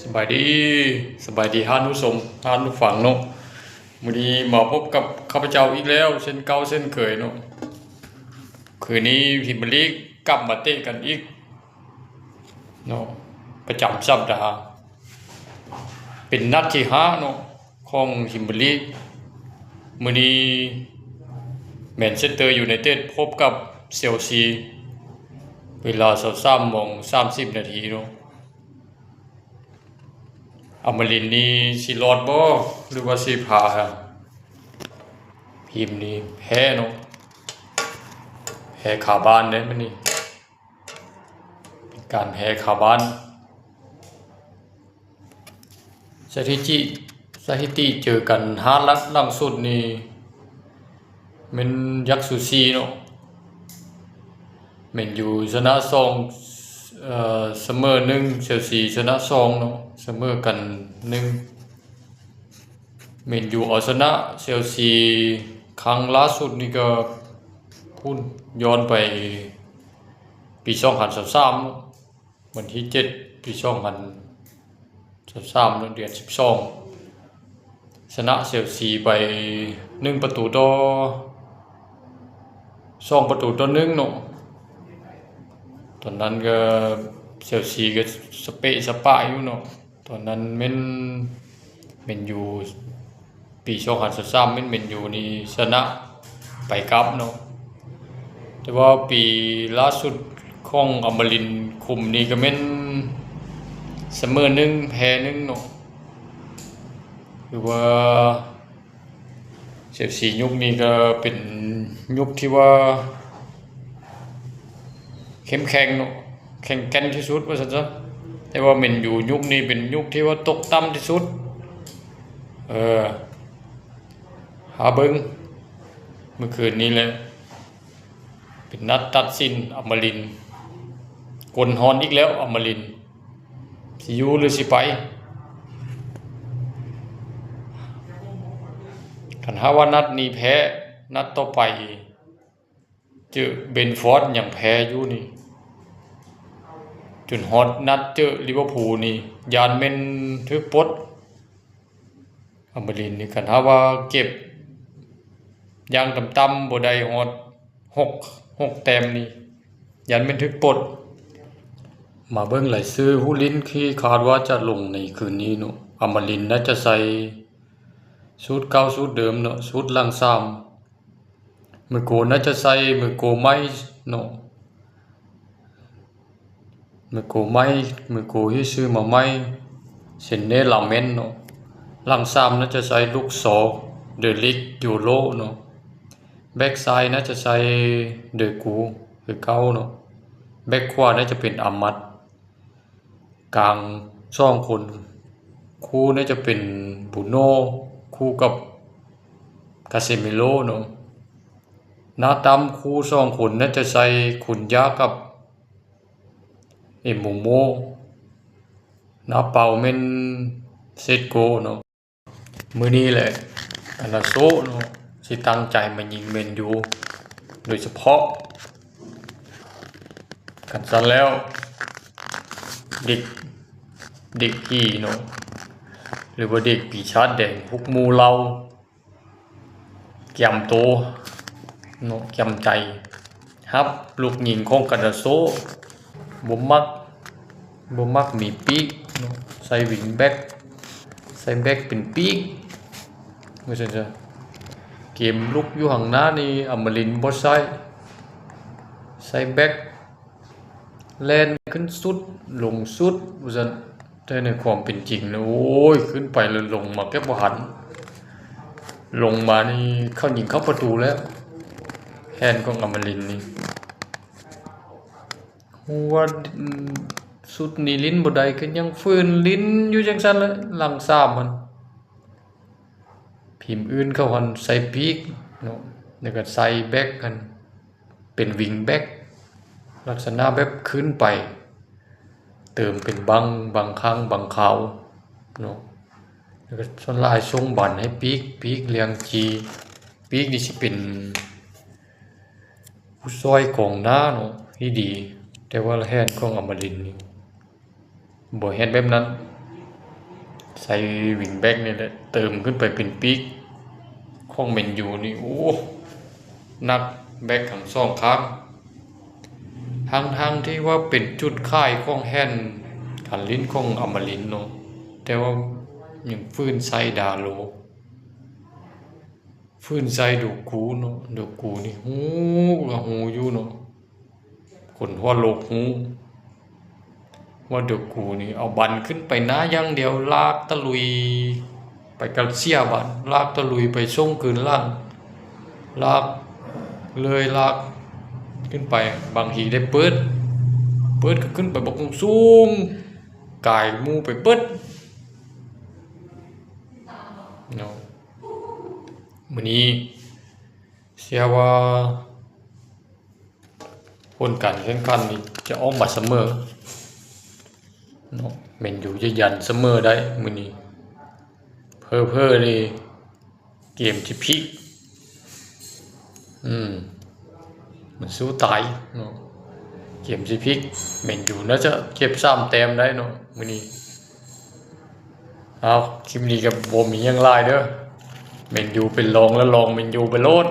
สบายดีฮานุสมฮานุฝังเนาะวันนี้มาพบกับข้าพเจ้าอีกแล้วเช่นเก่าเช่นเคยเนาะคืนนี้พิมพ์ลีกกลับมาเตะกันอีกเนาะประจำสัปดาห์เป็นนัดที่5เนาะของพิมพ์ลีกมื้อนี้แมนเชสเตอร์ยูไนเต็ดพบกับเชลซีเวลา23:30เนาะอมรินทร์นี่สิรอดบ่หรือว่าสิพาทีมนี้แพ้เนาะแพ้คาบ้านเด้มันนี่เป็นการแพ้คาบ้านสถิติเจอกัน5 นัดหลังสุดนี่มันยักษ์ซูซีเนาะแมนยูชนะ2เสมอ1เชลซีชนะ2เนาะเสมอกัน1แมนยูเอาชนะเชลซีครั้งล่าสุดนี่ก็พูดย้อนไปปี2023วันที่7ปี2023เดือน12ชนะเชลซีไป1ประตูต่อ2ประตูต่อ1เนาะตอนนั้นก็เชลซีก็สเปะสปะอยู่เนาะตอนนั้นแม่นอยู่ปี2023แม่นอยู่นี่ชนะไปกลับเนาะแต่ว่าปีล่าสุดของอมรินทร์คุมนี่ก็แม่นเสมอ1แพ้1เนาะคือว่าเชลซียุคนี้ก็เป็นยุคที่ว่าเข้มแข็งเนาะแข็งแกร่งที่สุดว่าซั่นซะแต่ว่าแม่นอยู่ยุคนี้เป็นยุคที่ว่าตกต่ำที่สุดหาเบิ่งเมื่อคืนนี้แหละเป็นนัดตัดสินอมรินทร์กลฮอนอีกแล้วอมรินทร์สิอยู่หรือสิไปคันหาว่านัดนี้แพ้นัดต่อไปเจอเบนฟอร์ดยังแพ้อยู่นี่จนฮอตนัดเจอลิเวอร์พูลนี่ยานแม่นถึกปลดอมรินทร์นี่คันหาว่าเก็บอย่างต่ำๆบ่ได้ฮอด6แต้มนี่ยานแม่นถึกปลดมาเบิ่งรายชื่อผู้เล่นที่คาดว่าจะลงในคืนนี้เนาะอมรินทร์น่าจะใส่ชุดเก่าชุดเดิมเนาะชุดหลัง3มือโกน่าจะใส่มือโกไม้เนาะมือโกไม้มือโกที่ซื้อมาไม้เซนเนลาเมนเนาะหลัง3น่าจะใส่ลูก2เดลิกยูโรเนาะแบ็กซ้ายน่าจะใส่เดกูคือเก่าเนาะแบ็กขวาน่าจะเป็นอามัดกลาง2คนคู่น่าจะเป็นบูโน่คู่กับคาเซมิโร่เนาะหน้าตำคู่2คนน่าจะใส่ขุนยากับเอมโมโมหน้าเป่าเม่นเซตโกเนาะมื้อนี้แหละอานาโซเนาะสิตั้งใจมายิงแมนยูโดยเฉพาะกันซันแล้วเด็กพี่เนาะหรือว่าเด็กปีชาติแดงพวกมูเราแกมโตเนาะแกมใจครับลูกยิงของกันโซบ่มักมีปีกเนาะใส่วิงแบ็กใส่แบ็กเป็นปีกว่าซั่นซะเกมลุกอยู่ข้างหน้านี่อมรินทร์บ่ใส่แบ็กแล่นขึ้นสุดลงสุดว่าซั่นแต่ในความเป็นจริงนะโอ้ยขึ้นไปแล้วลงมาแก้บ่หันลงมานี่เข้ายิงเข้าประตูแล้วแฮนของอมรินทร์นี่ว่าสุดนี่ลิ้นบ่ได้ก็ยังฟื้นลิ้นอยู่จังซั่นเลยหลัง3มันพิมพ์อื่นเขาหันใส่ปีกเนาะแล้วก็ใส่แบ็กกันเป็นวิงแบ็กลักษณะแบบขึ้นไปเติมเป็นบางครั้งบางคราวเนาะแล้วก็ส่วนลายส่งบอลให้ปีกเลี้ยงจีปีกนี่สิเป็นผู้ซอยกองหน้าเนาะที่ดีแต่ว่าแฮนด์ของอมรินทร์นี่บ่เฮ็ดแบบนั้น ใส่วิงแบ็กนี่แหละเติมขึ้นไปเป็นปีกของแมนยูนี่โอ้นักแบ็กทั้งสองข้างทั้งที่ว่าเป็นจุดค่ายของแฮนการลิ้นของอมรินทร์เนาะแต่ว่ายังฟื้นใส่ดาโลฟื้นใส่ดูกูเนาะดูกูนี่หูอยู่เนาะคนทั่วโลกหูว่าดูกูนี่เอาบันขึ้นไปนะอย่างเดียวลากตะลุยไปกัลเซียบันลากตะลุยไปส่งคืนล่างลากเลยลากขึ้นไปบางทีได้เปิดก็ขึ้นไปบอกสูงกายมูไปเปิดเนาะมื้อนี้เสียว่าผลการแข่งขันนี่จะออกมาเสมอเนาะแม่นอยู่จะยันเสมอได้มื้อนี้เพ้อนี่เกมที่พลิกมันสู้ตายเนาะเกมที่พลิกแม่นอยู่น่าจะเก็บ3 แต้มได้เนาะมื้อนี้เอาคลิปนี้ก็บ่มีหยังหลายเด้อแม่นอยู่เป็นรองแล้วรองแม่นอยู่ไปโลด